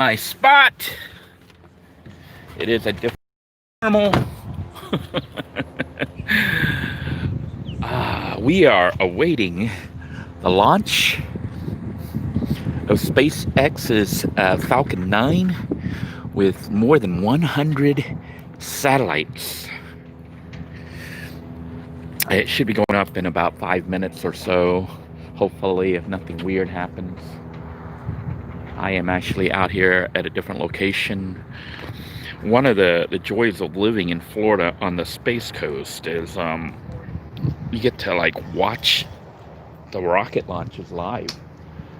My spot. It is a different normal. We are awaiting the launch of SpaceX's Falcon 9 with more than 100 satellites. It should be going up in about 5 minutes or so, hopefully, if nothing weird happens. I am actually out here at a different location. One of the joys of living in Florida on the Space Coast is you get to like watch the rocket launches live.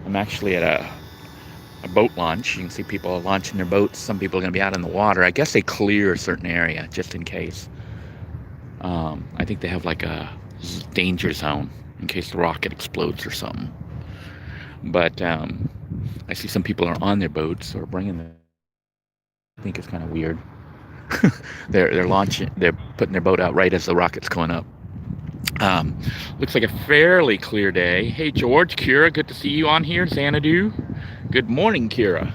I'm actually at a boat launch. You can see people launching their boats. Some people are going to be out in the water. I guess they clear a certain area just in case. I think they have like a danger zone in case the rocket explodes or something. But I see some people are on their boats or bringing them. I think it's kind of weird. They're launching. They're putting their boat out right as the rocket's going up. Looks like a fairly clear day. Hey George, Kira, good to see you on here. Xanadu, good morning, Kira.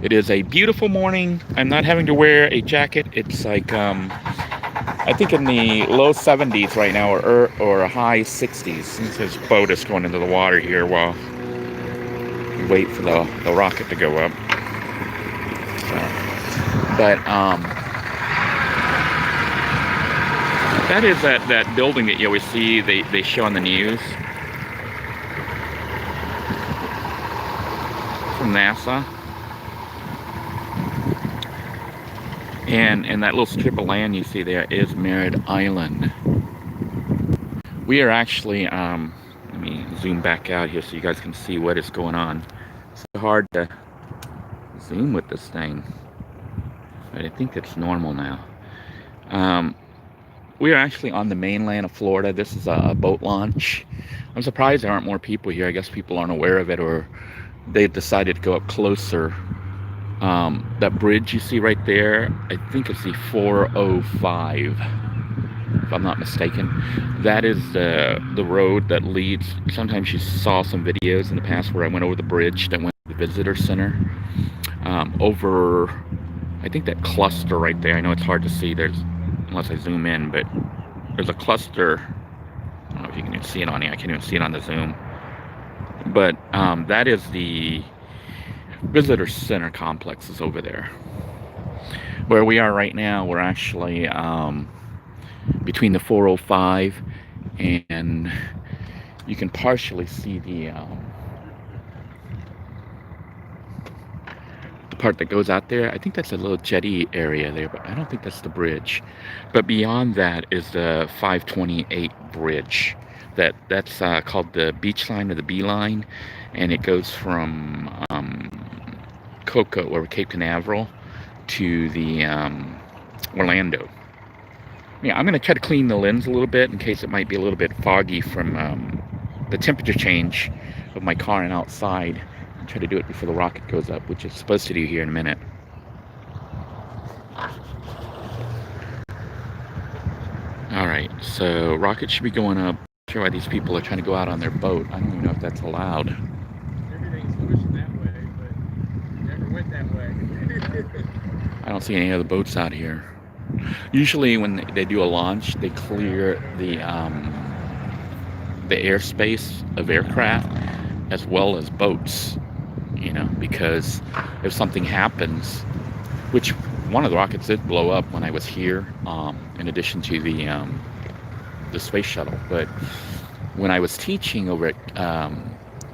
It is a beautiful morning. I'm not having to wear a jacket. It's like I think in the low 70s right now, or a high 60s. Since this boat is going into the water here while we wait for the rocket to go up. But that is that building that you always see they show on the news from NASA. And that little strip of land you see there is Merritt Island. We are actually, let me zoom back out here so you guys can see what is going on. It's so hard to zoom with this thing, but I think it's normal now. We are actually on the mainland of Florida. This is a boat launch. I'm surprised there aren't more people here. I guess people aren't aware of it, or they've decided to go up closer. That bridge you see right there, I think it's the 405, if I'm not mistaken. That is the road that leads. Sometimes you saw some videos in the past where I went over the bridge that went to the visitor center. Over, I think that cluster right there. I know it's hard to see. Unless I zoom in, but there's a cluster. I don't know if you can even see it on here. I can't even see it on the zoom. But that is the visitor center complex is over there. Where we are right now, we're actually between the 405 and you can partially see the part that goes out there. I think that's a little jetty area there, but I don't think that's the bridge. But beyond that is the 528 bridge. That's called the beach line or the B line, and it goes from Cocoa or Cape Canaveral to the Orlando. Yeah, I'm going to try to clean the lens a little bit in case it might be a little bit foggy from the temperature change of my car and outside. Try to do it before the rocket goes up, which it's supposed to do here in a minute. Alright, so rocket should be going up. Not sure why these people are trying to go out on their boat. I don't even know if that's allowed. Everything's pushing that way, but never went that way. I don't see any other boats out here. Usually when they do a launch, they clear the airspace of aircraft as well as boats. You know, because if something happens, which one of the rockets did blow up when I was here, in addition to the space shuttle. But when I was teaching over at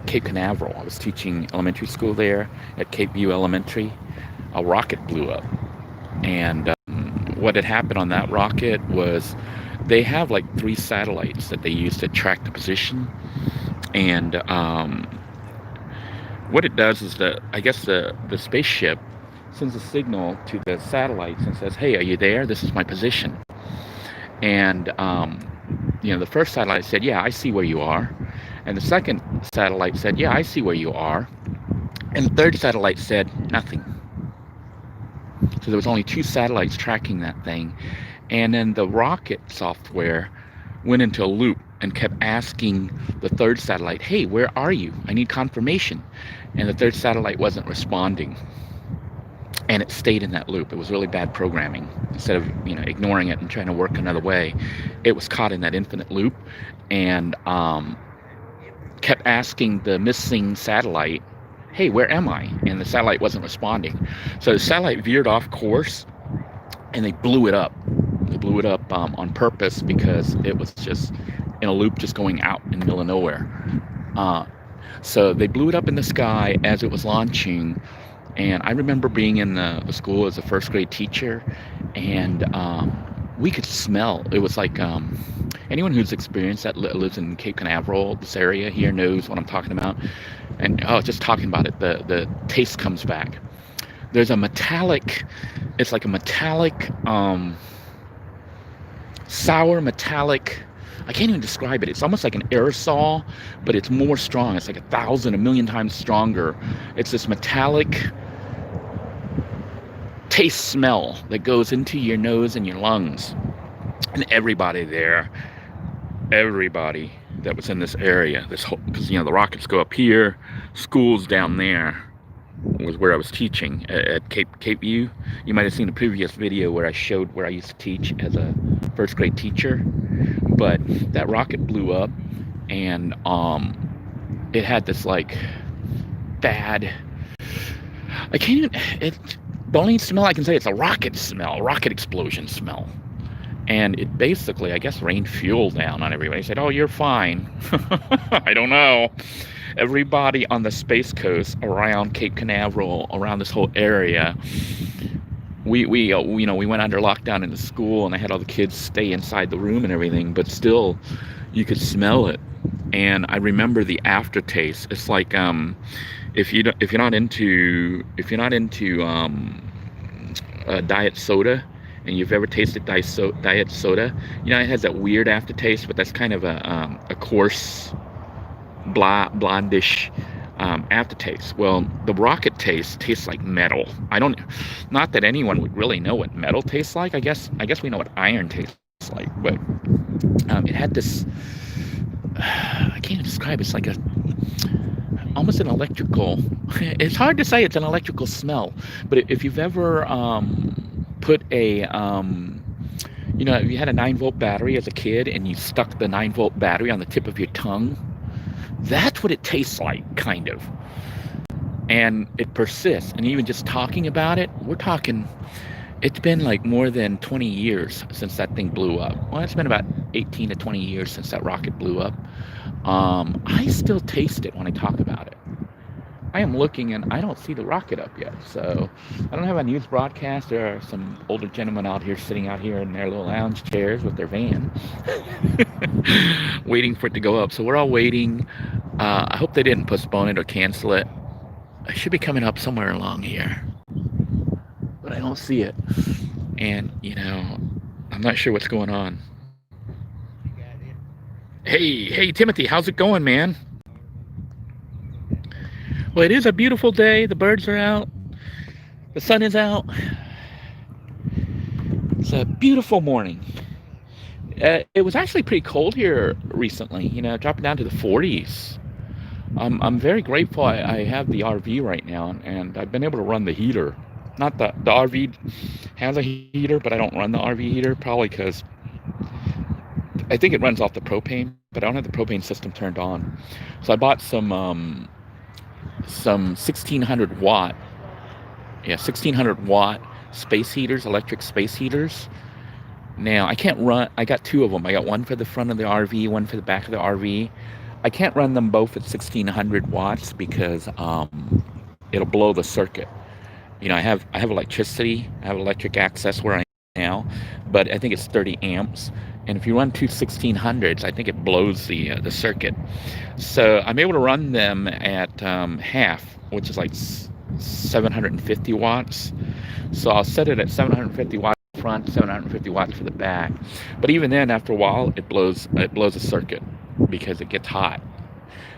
Cape Canaveral, I was teaching elementary school there at Cape View Elementary, a rocket blew up. And what had happened on that rocket was they have like 3 satellites that they use to track the position. And what it does is I guess the spaceship sends a signal to the satellites and says, hey, are you there? This is my position. And, the first satellite said, yeah, I see where you are. And the second satellite said, yeah, I see where you are. And the third satellite said, nothing. So there was only 2 satellites tracking that thing. And then the rocket software went into a loop and kept asking the third satellite, hey, where are you? I need confirmation. And the third satellite wasn't responding. and it stayed in that loop. It was really bad programming. Instead of ignoring it and trying to work another way, it was caught in that infinite loop, and kept asking the missing satellite, "Hey, where am I?" And the satellite wasn't responding. So the satellite veered off course, and they blew it up. They blew it up on purpose because it was just in a loop, just going out in the middle of nowhere. So they blew it up in the sky as it was launching. And I remember being in the school as a first grade teacher, and we could smell. It was like anyone who's experienced that lives in Cape Canaveral, this area here, knows what I'm talking about. And just talking about it, the taste comes back. There's a metallic, it's like a metallic, sour metallic, I can't even describe it. It's almost like an aerosol, but it's more strong. It's like 1,000, 1,000,000 times stronger. It's this metallic taste smell that goes into your nose and your lungs. And everybody that was in this area, this whole, because the rockets go up here, school's down there, was where I was teaching at Cape View. You might have seen a previous video where I showed where I used to teach as a first grade teacher. But that rocket blew up, and it had this like bad, I can't even, the only smell I can say, it's a rocket smell, rocket explosion smell. And it basically, I guess, rained fuel down on everybody. I said, "Oh, you're fine." I don't know. Everybody on the Space Coast around Cape Canaveral, around this whole area, we went under lockdown in the school, and I had all the kids stay inside the room and everything, but still you could smell it. And I remember the aftertaste. It's like if you're not into diet soda, and you've ever tasted diet soda, it has that weird aftertaste, but that's kind of a coarse, blondish aftertaste. Well, the rocket tastes like metal. Not that anyone would really know what metal tastes like. I guess we know what iron tastes like, but it had this, I can't even describe it. It's like almost an electrical, it's hard to say it's an electrical smell, but if you've ever put a if you had a 9-volt battery as a kid and you stuck the 9-volt battery on the tip of your tongue, that's what it tastes like, kind of. And it persists. And even just talking about it, we're talking, it's been like more than 20 years since that thing blew up. Well, it's been about 18 to 20 years since that rocket blew up. I still taste it when I talk about it. I am looking, and I don't see the rocket up yet. So I don't have a news broadcast. There are some older gentlemen out here sitting out here in their little lounge chairs with their van waiting for it to go up. So we're all waiting. I hope they didn't postpone it or cancel it. It should be coming up somewhere along here, but I don't see it. And I'm not sure what's going on. Hey Timothy, how's it going, man? Well, it is a beautiful day. The birds are out. The sun is out. It's a beautiful morning. It was actually pretty cold here recently, dropping down to the 40s. I'm very grateful I have the RV right now, and I've been able to run the heater. Not the RV has a heater, but I don't run the RV heater, probably because I think it runs off the propane, but I don't have the propane system turned on. So I bought some 1600 watt space heaters, electric space heaters. Now I got two of them. I got one for the front of the RV, one for the back of the RV. I can't run them both at 1600 watts because it'll blow the circuit. I have electricity, I have electric access where I am now, but I think it's 30 amps. And if you run two 1600s, I think it blows the circuit. So I'm able to run them at half, which is like 750 watts. So I'll set it at 750 watts front, 750 watts for the back. But even then, after a while, it blows a circuit because it gets hot.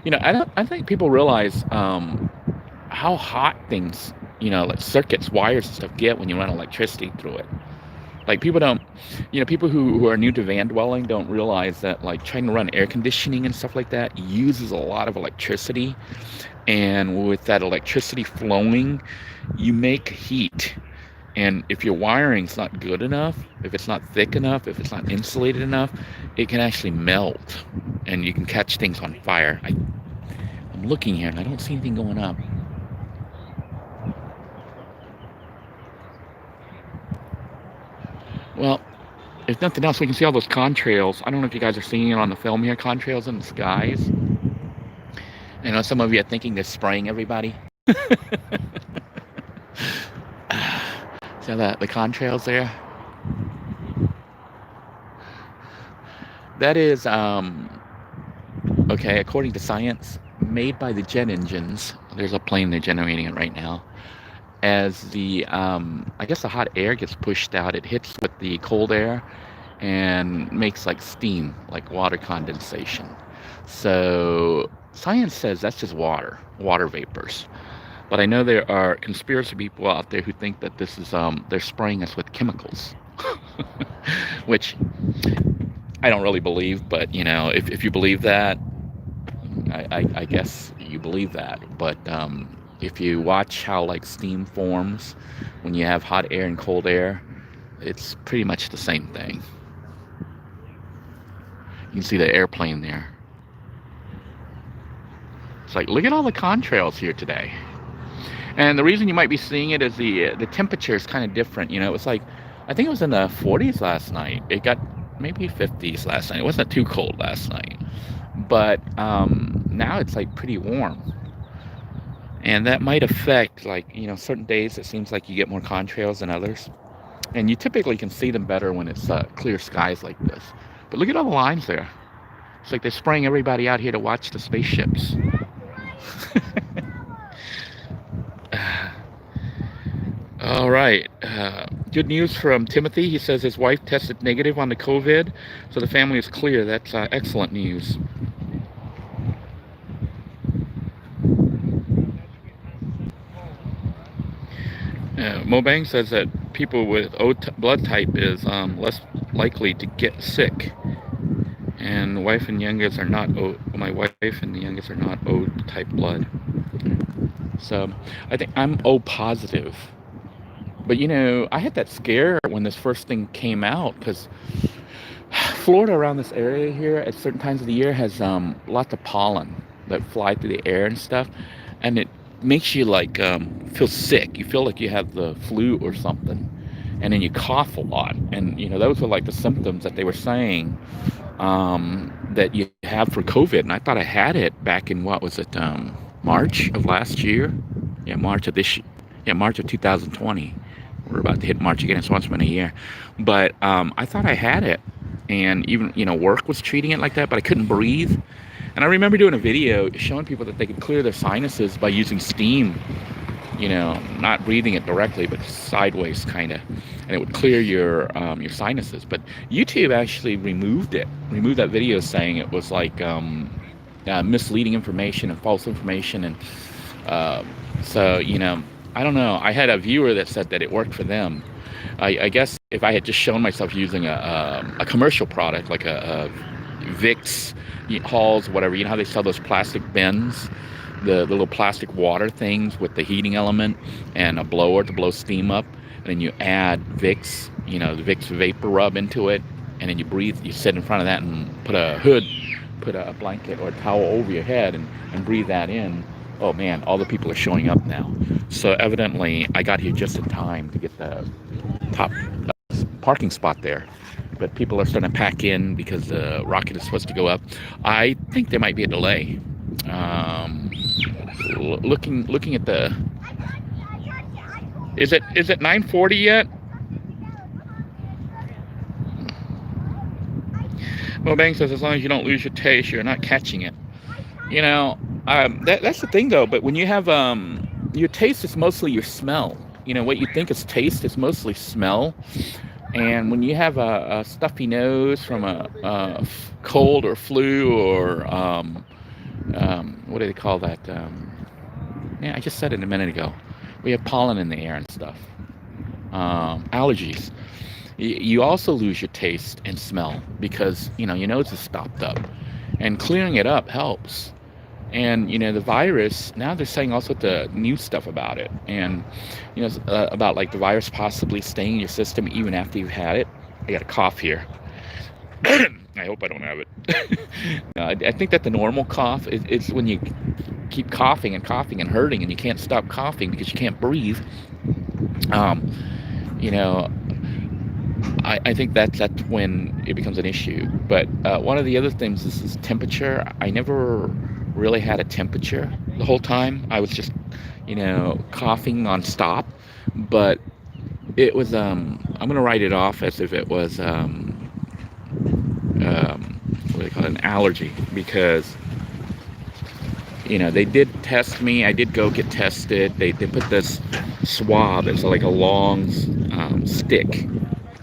I think people realize how hot things, like circuits, wires and stuff get when you run electricity through it. Like people who are new to van dwelling don't realize that like trying to run air conditioning and stuff like that uses a lot of electricity. And with that electricity flowing, you make heat. And if your wiring's not good enough, if it's not thick enough, if it's not insulated enough, it can actually melt and you can catch things on fire. I'm looking here and I don't see anything going up. Well, if nothing else, we can see all those contrails. I don't know if you guys are seeing it on the film here, contrails in the skies. I know some of you are thinking they're spraying everybody. See the contrails there? That is, okay, according to science, made by the jet engines. There's a plane they're generating it right now. As the, I guess the hot air gets pushed out, it hits with the cold air and makes like steam, like water condensation. So science says that's just water vapors. But I know there are conspiracy people out there who think that this is, they're spraying us with chemicals. Which I don't really believe, but you know, if you believe that, I guess you believe that. But if you watch how like steam forms when you have hot air and cold air, it's pretty much the same thing. You can see the airplane there. It's like, look at all the contrails here today. And the reason you might be seeing it is the temperature is kind of different. You know, it was like, I think it was in the 40s last night. It got maybe 50s last night. It wasn't too cold last night. But now it's like pretty warm. And that might affect, like, you know, certain days it seems like you get more contrails than others. And you typically can see them better when it's clear skies like this. But look at all the lines there. It's like they're spraying everybody out here to watch the spaceships. All right. Good news from Timothy. He says his wife tested negative on the COVID, so the family is clear. That's excellent news. MoBang says that people with O blood type is less likely to get sick. And wife and youngest are not O. My wife and the youngest are not O type blood. So I think I'm O positive. But you know, I had that scare when this first thing came out because Florida around this area here at certain times of the year has lots of pollen that fly through the air and stuff, and it makes you like feel sick. You feel like you have the flu or something, and then you cough a lot. And you know, those were like the symptoms that they were saying that you have for COVID. And I thought I had it back in, what was it, March of last year? Yeah, March of this year. Yeah, March of 2020. We're about to hit March again. It's once been a year. But I thought I had it. And even, you know, work was treating it like that, but I couldn't breathe. And I remember doing a video showing people that they could clear their sinuses by using steam, you know, not breathing it directly, but sideways kind of. And it would clear your sinuses. But YouTube actually removed that video saying it was like misleading information and false information. And so, you know, I don't know. I had a viewer that said that it worked for them. I guess if I had just shown myself using a commercial product like a Vicks, Halls, whatever, you know how they sell those plastic bins, the little plastic water things with the heating element and a blower to blow steam up, and then you add Vicks, you know, the Vicks vapor rub into it, and then you breathe. You sit in front of that and put a blanket or a towel over your head and breathe that in. Oh man, all the people are showing up now. So evidently I got here just in time to get the top parking spot there. But people are starting to pack in because the rocket is supposed to go up. I think there might be a delay. Looking at the... Is it 9:40 yet? MoBang says as long as you don't lose your taste, you're not catching it. You know, that's the thing though. But when you have your taste is mostly your smell. You know, what you think is taste is mostly smell. And when you have a stuffy nose from a cold or flu or what do they call that? Yeah, I just said it a minute ago. We have pollen in the air and stuff. Allergies. You also lose your taste and smell because, you know, your nose is stopped up. And clearing it up helps. And the virus, now they're saying all sorts of new stuff about it, and about like the virus possibly staying in your system even after you've had it. I got a cough here. I hope I don't have it. No, I think that the normal cough is when you keep coughing and coughing and hurting and you can't stop coughing because you can't breathe. um, you know I think that's when it becomes an issue. But one of the other things is temperature. I never really had a temperature the whole time. I was just, coughing nonstop. But it was, I'm gonna write it off as if it was, what do they call it, an allergy, because they did test me. I did go get tested. They put this swab. It's like a long stick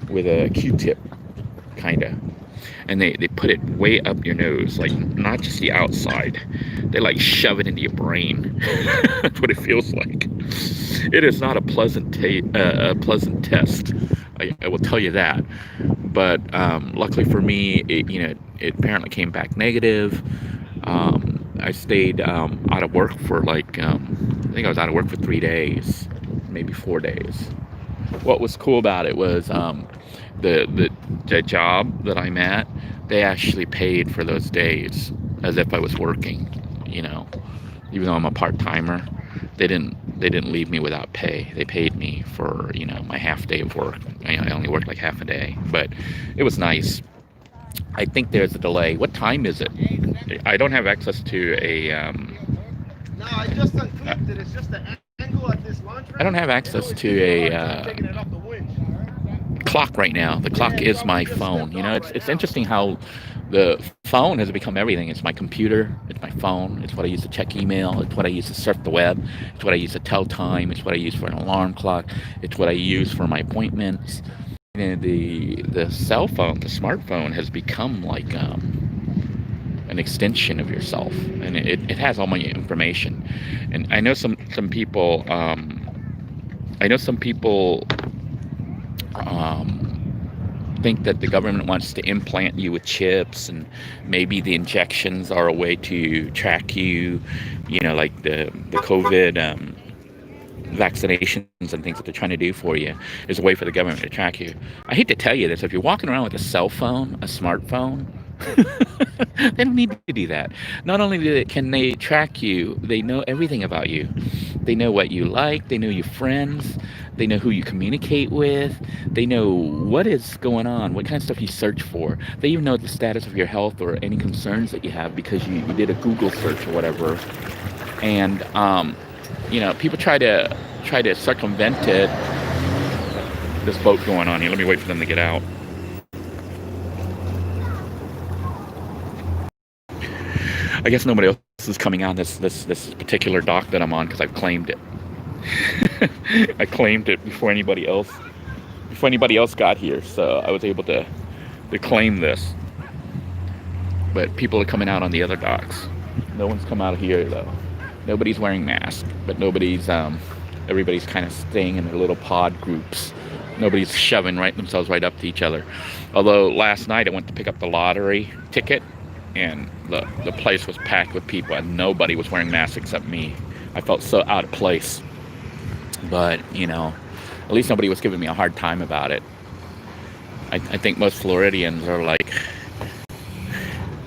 with a Q-tip, kind of, and they put it way up your nose, like not just the outside. They like shove it into your brain. That's what it feels like. It is not a pleasant test. I will tell you that. But luckily for me, it apparently came back negative. I stayed out of work for like, I think I was out of work for 3 days, maybe 4 days. What was cool about it was the job that I'm at, they actually paid for those days as if I was working, even though I'm a part-timer. They didn't leave me without pay. They paid me for, my half day of work. I only worked like half a day, but it was nice. I think there's a delay. What time is it? I don't have access to a No, I just unclipped it. It's just the angle at this launch rack. I don't have access to a clock right now. The clock is my phone. It's interesting how the phone has become everything. It's my computer. It's my phone. It's what I use to check email. It's what I use to surf the web. It's what I use to tell time. It's what I use for an alarm clock. It's what I use for my appointments. The cell phone, the smartphone, has become like an extension of yourself, and it has all my information. And I know some people. I know some people think that the government wants to implant you with chips, and maybe the injections are a way to track you, like the COVID vaccinations and things that they're trying to do for you is a way for the government to track you. I hate to tell you this, if you're walking around with a cell phone, a smartphone, they don't need to do that. Not only can they track you, they know everything about you. They know what you like, they know your friends, they know who you communicate with, they know what is going on, what kind of stuff you search for. They even know the status of your health or any concerns that you have because you did a Google search or whatever. And people try to circumvent it. This boat going on here. Let me wait for them to get out. I guess nobody else is coming on this particular dock that I'm on because I've claimed it. I claimed it before anybody else got here, so I was able to claim this. But people are coming out on the other docks. No one's come out here though. Nobody's wearing masks, but everybody's kind of staying in their little pod groups. Nobody's shoving themselves right up to each other. Although last night I went to pick up the lottery ticket, and the place was packed with people, and nobody was wearing masks except me. I felt so out of place. But, at least nobody was giving me a hard time about it. I think most Floridians are like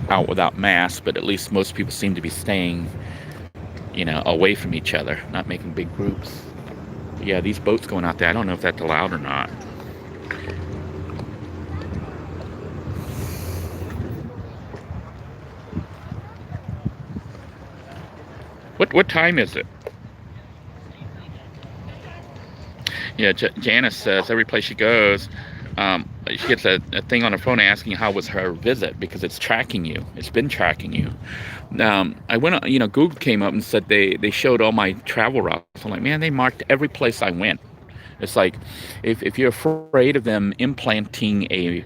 out without masks, but at least most people seem to be staying away from each other, not making big groups. But yeah, these boats going out there, I don't know if that's allowed or not. What time is it? Yeah, Janice says every place she goes, she gets a thing on her phone asking how was her visit, because it's tracking you. It's been tracking you. I went on, Google came up and said they showed all my travel routes. I'm like, man, they marked every place I went. It's like, if you're afraid of them implanting a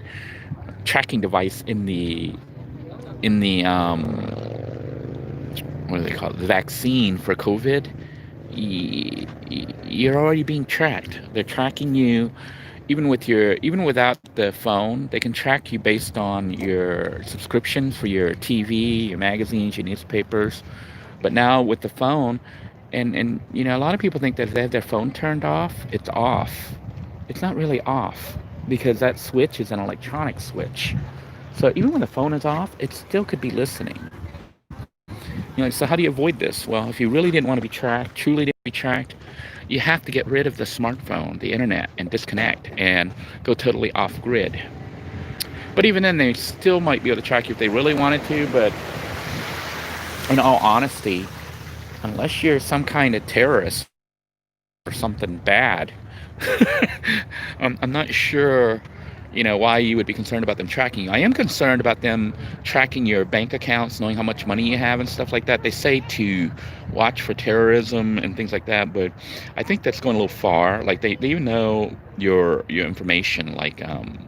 tracking device in the what do they call it, the vaccine for COVID, you're already being tracked. They're tracking you. Even without the phone, they can track you based on your subscriptions for your TV, your magazines, your newspapers, But now with the phone, and you know, a lot of people think that if they have their phone turned off, it's off. It's not really off because that switch is an electronic switch. So even when the phone is off, it still could be listening. You know, so how do you avoid this? Well, if you really didn't want to be tracked, truly didn't be tracked, you have to get rid of the smartphone, the internet, and disconnect and go totally off grid. But even then, they still might be able to track you if they really wanted to. But in all honesty, unless you're some kind of terrorist or something bad, I'm not sure, you know, why you would be concerned about them tracking you. I am concerned about them tracking your bank accounts, knowing how much money you have and stuff like that. They say to watch for terrorism and things like that, but I think that's going a little far. Like they even know your information, like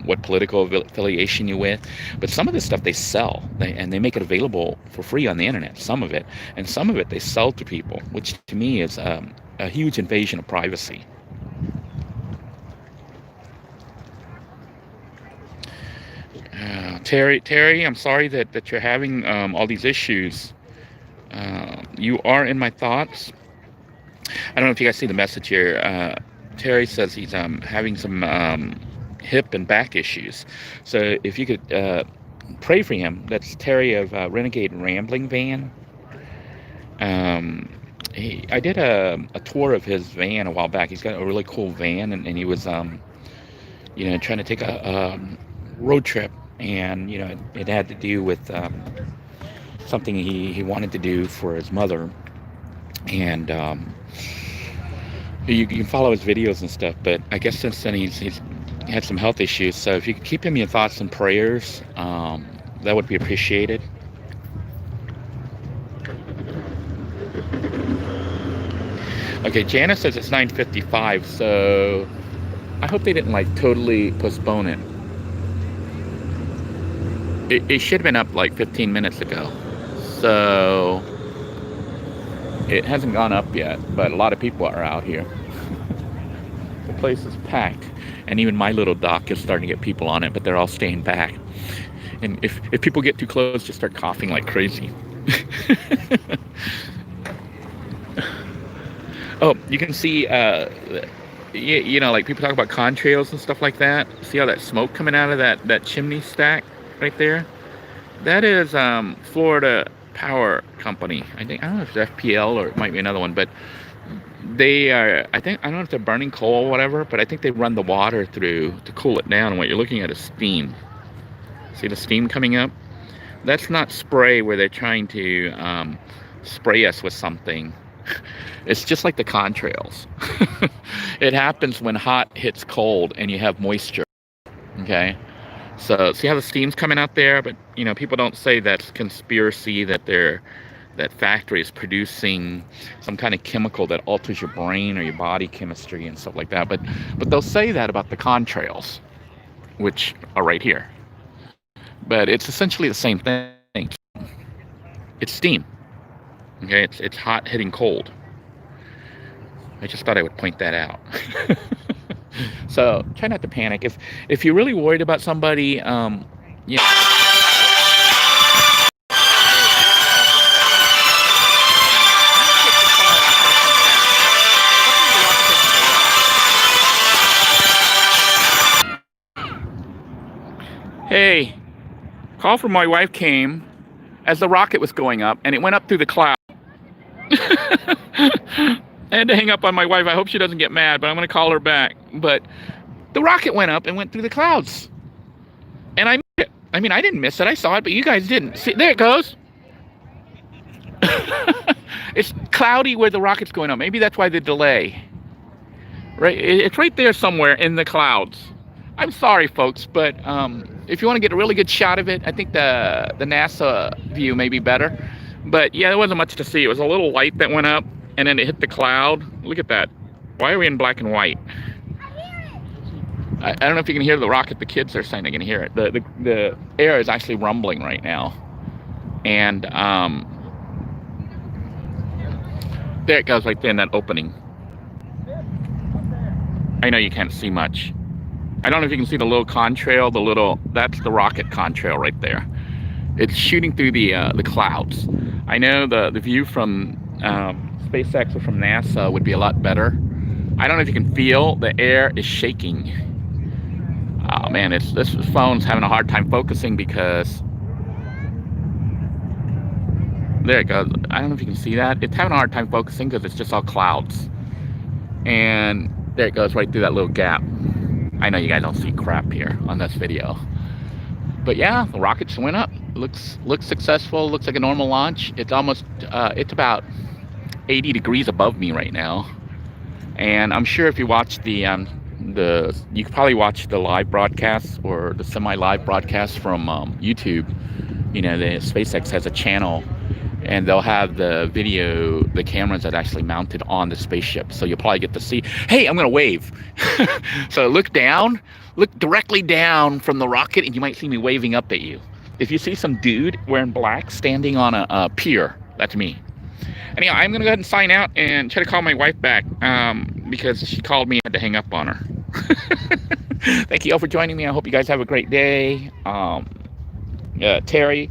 what political affiliation you're with. But some of this stuff they sell, and they make it available for free on the internet, some of it. And some of it they sell to people, which to me is a huge invasion of privacy. Terry, I'm sorry that you're having all these issues. You are in my thoughts. I don't know if you guys see the message here. Terry says he's having some hip and back issues. So if you could pray for him. That's Terry of Renegade Rambling Van. I did a tour of his van a while back. He's got a really cool van, and he was you know, trying to take a road trip. And you know, it had to do with something he wanted to do for his mother. And you can follow his videos and stuff. But I guess since then he's had some health issues. So if you could keep him in your thoughts and prayers, that would be appreciated. Okay, Janice says it's 9:55. So I hope they didn't like totally postpone it. It should have been up like 15 minutes ago, so it hasn't gone up yet, but a lot of people are out here. The place is packed, and even my little dock is starting to get people on it, but they're all staying back. And if people get too close, just start coughing like crazy. Oh, you can see, you know, like people talk about contrails and stuff like that. See all that smoke coming out of that chimney stack? Right there, that is Florida Power Company. I don't know if it's FPL or it might be another one, but they are, I don't know if they're burning coal or whatever, but I think they run the water through to cool it down, and what you're looking at is steam. See the steam coming up? That's not spray where they're trying to spray us with something. It's just like the contrails. It happens when hot hits cold and you have moisture. Okay. So see how the steam's coming out there? But you know, people don't say that's conspiracy, that that factory is producing some kind of chemical that alters your brain or your body chemistry and stuff like that. But they'll say that about the contrails, which are right here. But it's essentially the same thing. It's steam. Okay, it's hot hitting cold. I just thought I would point that out. So try not to panic. If you're really worried about somebody, yeah. Hey, call from my wife came as the rocket was going up, and it went up through the cloud. I had to hang up on my wife. I hope she doesn't get mad, but I'm going to call her back. But the rocket went up and went through the clouds. And I missed it. I mean, I didn't miss it. I saw it, but you guys didn't. See, there it goes. It's cloudy where the rocket's going up. Maybe that's why the delay. Right? It's right there somewhere in the clouds. I'm sorry, folks, but if you want to get a really good shot of it, I think the NASA view may be better. But yeah, there wasn't much to see. It was a little light that went up, and then it hit the cloud. Look at that. Why are we in black and white? I don't know if you can hear the rocket. The kids are saying they can hear it. The air is actually rumbling right now. And there it goes right there in that opening. I know you can't see much. I don't know if you can see the little contrail, that's the rocket contrail right there. It's shooting through the clouds. I know the view from SpaceX or from NASA would be a lot better. I don't know if you can feel the air is shaking. Oh man, this phone's having a hard time focusing because there it goes. I don't know if you can see that. It's having a hard time focusing because it's just all clouds. And there it goes right through that little gap. I know you guys don't see crap here on this video. But yeah, the rockets went up. Looks successful. Looks like a normal launch. It's almost it's about 80 degrees above me right now. And I'm sure if you watch you could probably watch the live broadcast or the semi-live broadcast from YouTube. You know, the SpaceX has a channel, and they'll have the cameras that actually mounted on the spaceship. So you'll probably get to see, hey, I'm gonna wave. So look directly down from the rocket, and you might see me waving up at you. If you see some dude wearing black standing on a pier, that's me. Anyhow, I'm gonna go ahead and sign out and try to call my wife back because she called me. I had to hang up on her. Thank you all for joining me. I hope you guys have a great day. Terry,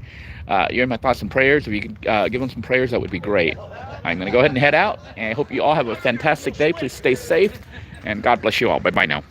you're in my thoughts and prayers. If you could give them some prayers, that would be great. I'm going to go ahead and head out, and I hope you all have a fantastic day. Please stay safe, and God bless you all. Bye-bye now.